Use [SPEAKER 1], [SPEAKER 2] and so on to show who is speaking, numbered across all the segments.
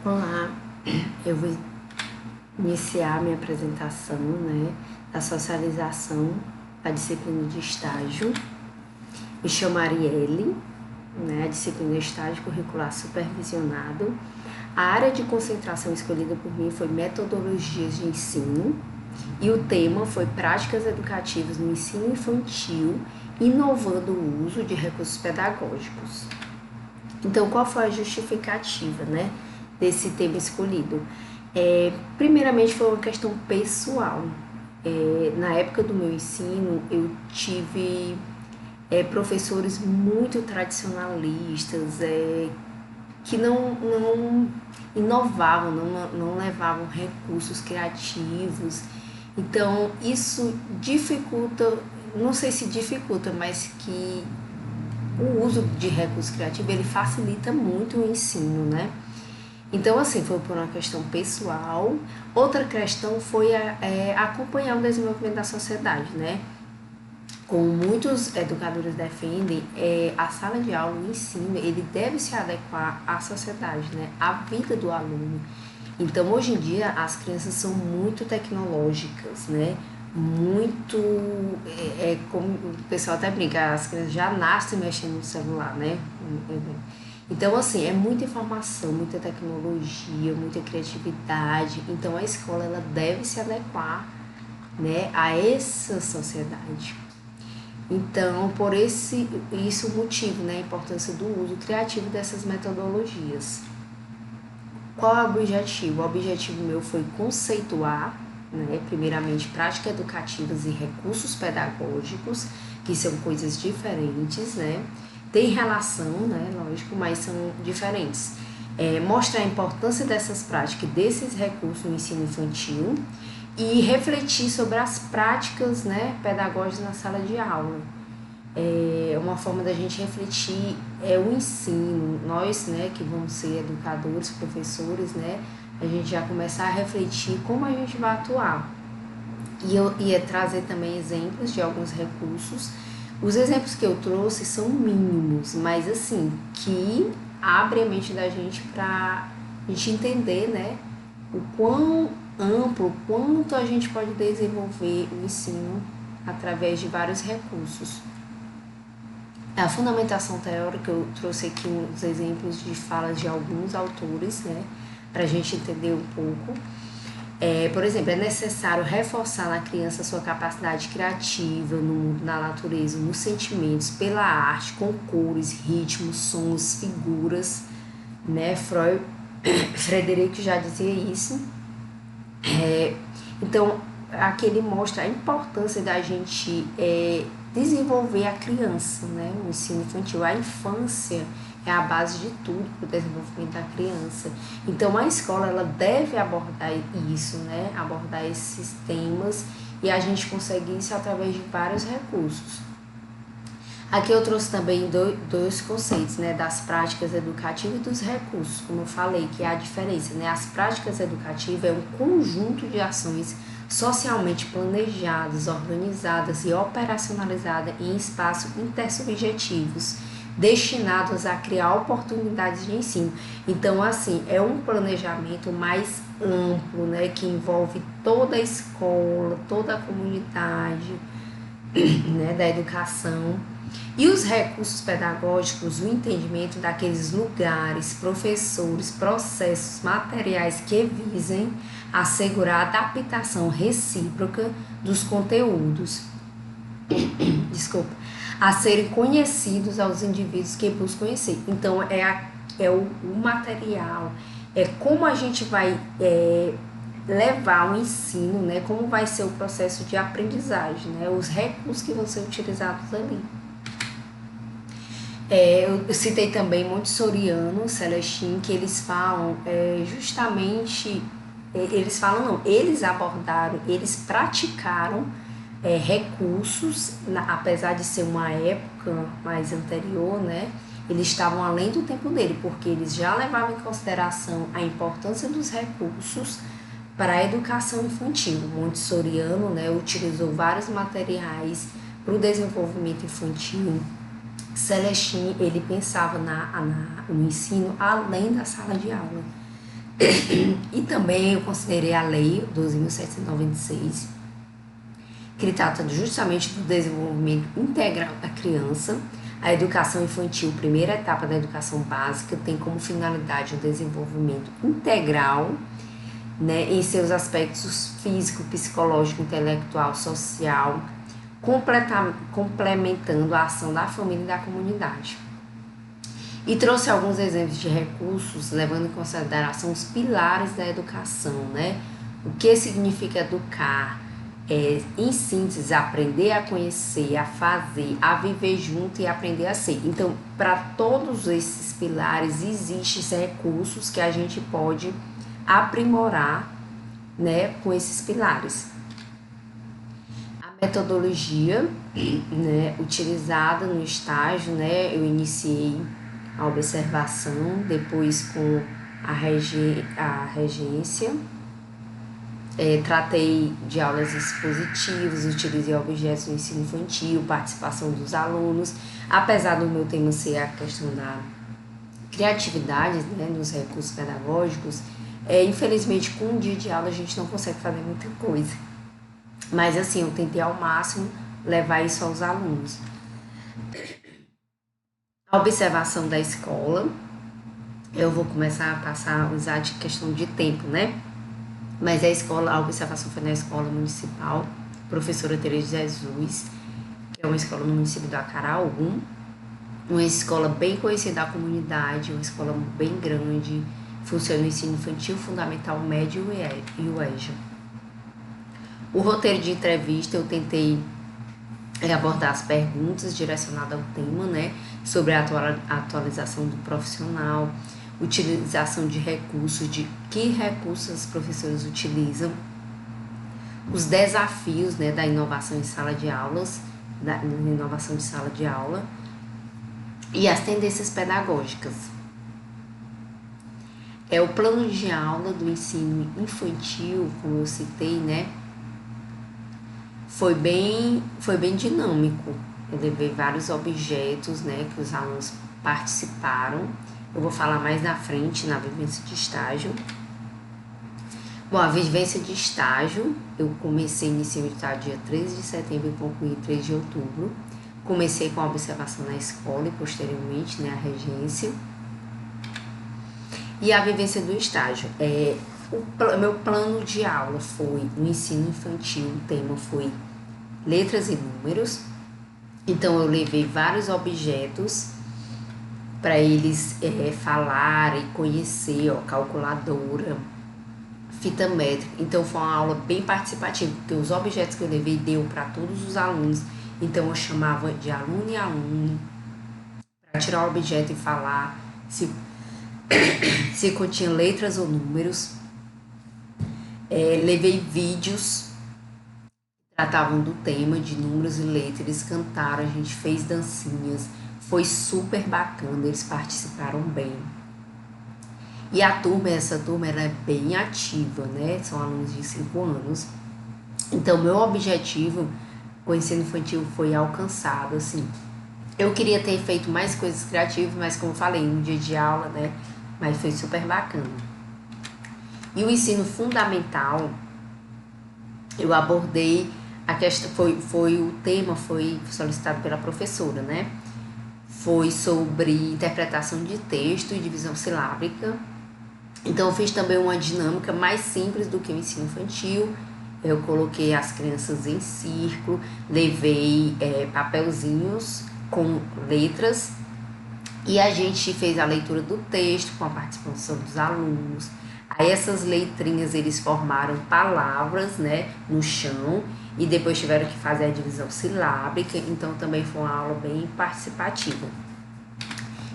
[SPEAKER 1] Olá, eu vou iniciar minha apresentação, da socialização da disciplina de estágio. Me chamo Arielle, a disciplina de estágio curricular supervisionado. A área de concentração escolhida por mim foi metodologias de ensino e o tema foi práticas educativas no ensino infantil, inovando o uso de recursos pedagógicos. Então, qual foi a justificativa, desse tema escolhido? Primeiramente, foi uma questão pessoal. Na época do meu ensino, eu tive professores muito tradicionalistas, que não inovavam, não levavam recursos criativos. Então, isso dificulta, não sei se dificulta, mas que o uso de recursos criativos, ele facilita muito o ensino, Então, assim, foi por uma questão pessoal. Outra questão foi acompanhar o desenvolvimento da sociedade, Como muitos educadores defendem, a sala de aula, o ensino, ele deve se adequar à sociedade, à vida do aluno. Então, hoje em dia, as crianças são muito tecnológicas, Muito, como o pessoal até brinca, as crianças já nascem mexendo no celular, Então, assim, é muita informação, muita tecnologia, muita criatividade. Então, a escola, ela deve se adequar, a essa sociedade. Então, por isso o motivo, a importância do uso criativo dessas metodologias. Qual é o objetivo? O objetivo meu foi conceituar, primeiramente, práticas educativas e recursos pedagógicos, que são coisas diferentes, Tem relação, lógico, mas são diferentes. Mostrar a importância dessas práticas, desses recursos no ensino infantil e refletir sobre as práticas, pedagógicas na sala de aula. Uma forma da gente refletir o ensino. Nós, que vamos ser educadores, professores, a gente já começar a refletir como a gente vai atuar. E eu ia trazer também exemplos de alguns recursos. Os exemplos que eu trouxe são mínimos, mas assim, que abrem a mente da gente para a gente entender, o quão amplo, o quanto a gente pode desenvolver o ensino através de vários recursos. A fundamentação teórica, eu trouxe aqui uns exemplos de falas de alguns autores, para a gente entender um pouco. Por exemplo, é necessário reforçar na criança sua capacidade criativa no mundo, na natureza, nos sentimentos, pela arte, com cores, ritmos, sons, figuras, Frederico já dizia isso. Então, aqui ele mostra a importância da gente desenvolver a criança, o ensino infantil, a infância é a base de tudo para o desenvolvimento da criança. Então, a escola, ela deve abordar isso, abordar esses temas, e a gente consegue isso através de vários recursos. Aqui eu trouxe também dois conceitos, das práticas educativas e dos recursos, como eu falei, que é a diferença, As práticas educativas é um conjunto de ações socialmente planejadas, organizadas e operacionalizadas em espaços intersubjetivos, destinados a criar oportunidades de ensino. Então, assim, é um planejamento mais amplo, que envolve toda a escola, toda a comunidade, da educação. E os recursos pedagógicos, o entendimento daqueles lugares, professores, processos, materiais que visem assegurar a adaptação recíproca dos conteúdos, a serem conhecidos aos indivíduos que buscam conhecer. Então, o material, como a gente vai levar o ensino, como vai ser o processo de aprendizagem, os recursos que vão ser utilizados ali. Eu citei também Montessoriano, Celestine, que eles falam justamente, eles abordaram, eles praticaram recursos, apesar de ser uma época mais anterior, eles estavam além do tempo dele, porque eles já levavam em consideração a importância dos recursos para a educação infantil. Montessoriano, utilizou vários materiais para o desenvolvimento infantil. Celestine, ele pensava no ensino além da sala de aula. E também eu considerei a Lei 12.796, que trata justamente do desenvolvimento integral da criança. A educação infantil, primeira etapa da educação básica, tem como finalidade o desenvolvimento integral, né, em seus aspectos físico, psicológico, intelectual, social, complementando a ação da família e da comunidade. E trouxe alguns exemplos de recursos, levando em consideração os pilares da educação, né? O que significa educar? Em síntese, aprender a conhecer, a fazer, a viver junto e aprender a ser. Então, para todos esses pilares, existem recursos que a gente pode aprimorar, né, com esses pilares. A metodologia, né, utilizada no estágio, né, eu iniciei a observação, depois com a regência, tratei de aulas expositivas, utilizei objetos do ensino infantil, participação dos alunos, apesar do meu tema ser a questão da criatividade, né, nos recursos pedagógicos, infelizmente com um dia de aula a gente não consegue fazer muita coisa, mas assim, eu tentei ao máximo levar isso aos alunos. A observação da escola, eu vou começar a passar a usar de questão de tempo, né? Mas a observação foi na escola municipal, professora Tereza Jesus, que é uma escola no município do Acaraú, uma escola bem conhecida da comunidade, uma escola bem grande, funciona no ensino infantil, fundamental, médio e o EJA. O roteiro de entrevista eu tentei abordar as perguntas direcionadas ao tema, né, sobre a atualização do profissional, utilização de recursos, de que recursos os professores utilizam, os desafios, né, da inovação em sala de aulas, da inovação de sala de aula e as tendências pedagógicas. O plano de aula do ensino infantil, como eu citei, né, foi bem dinâmico. Eu levei vários objetos, né, que os alunos participaram. Eu vou falar mais na frente, na vivência de estágio. Bom, a vivência de estágio, eu iniciei o estágio dia 13 de setembro e concluí 3 de outubro. Comecei com a observação na escola e posteriormente, né, a regência. E a vivência do estágio. Meu plano de aula foi no ensino infantil, o tema foi letras e números. Então, eu levei vários objetos para eles falarem, conhecer, calculadora, fita métrica. Então, foi uma aula bem participativa, porque os objetos que eu levei deu para todos os alunos. Então, eu chamava de aluno e aluno para tirar o objeto e falar se continha letras ou números. Levei vídeos que tratavam do tema de números e letras, eles cantaram, a gente fez dancinhas, foi super bacana, eles participaram bem. E essa turma ela é bem ativa, né? São alunos de 5 anos. Então, meu objetivo com o ensino infantil foi alcançado, assim. Eu queria ter feito mais coisas criativas, mas como eu falei, no dia de aula, né? Mas foi super bacana. E o ensino fundamental, eu abordei a questão, o tema foi solicitado pela professora, né? Foi sobre interpretação de texto e divisão silábica. Então, eu fiz também uma dinâmica mais simples do que o ensino infantil. Eu coloquei as crianças em círculo, levei papelzinhos com letras e a gente fez a leitura do texto com a participação dos alunos. Aí essas letrinhas eles formaram palavras, né, no chão e depois tiveram que fazer a divisão silábica, então também foi uma aula bem participativa.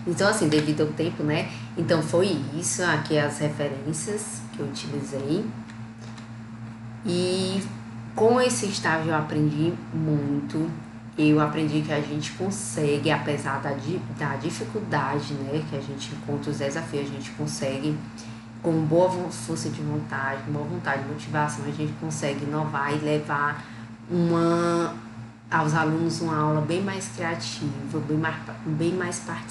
[SPEAKER 1] Então, assim, devido ao tempo, né, então foi isso, aqui as referências que eu utilizei. E com esse estágio eu aprendi muito. Eu aprendi que a gente consegue, apesar da dificuldade, né, que a gente encontra, os desafios, a gente consegue, com boa força de vontade, boa vontade, motivação, a gente consegue inovar e levar aos alunos uma aula bem mais criativa, bem mais participativa.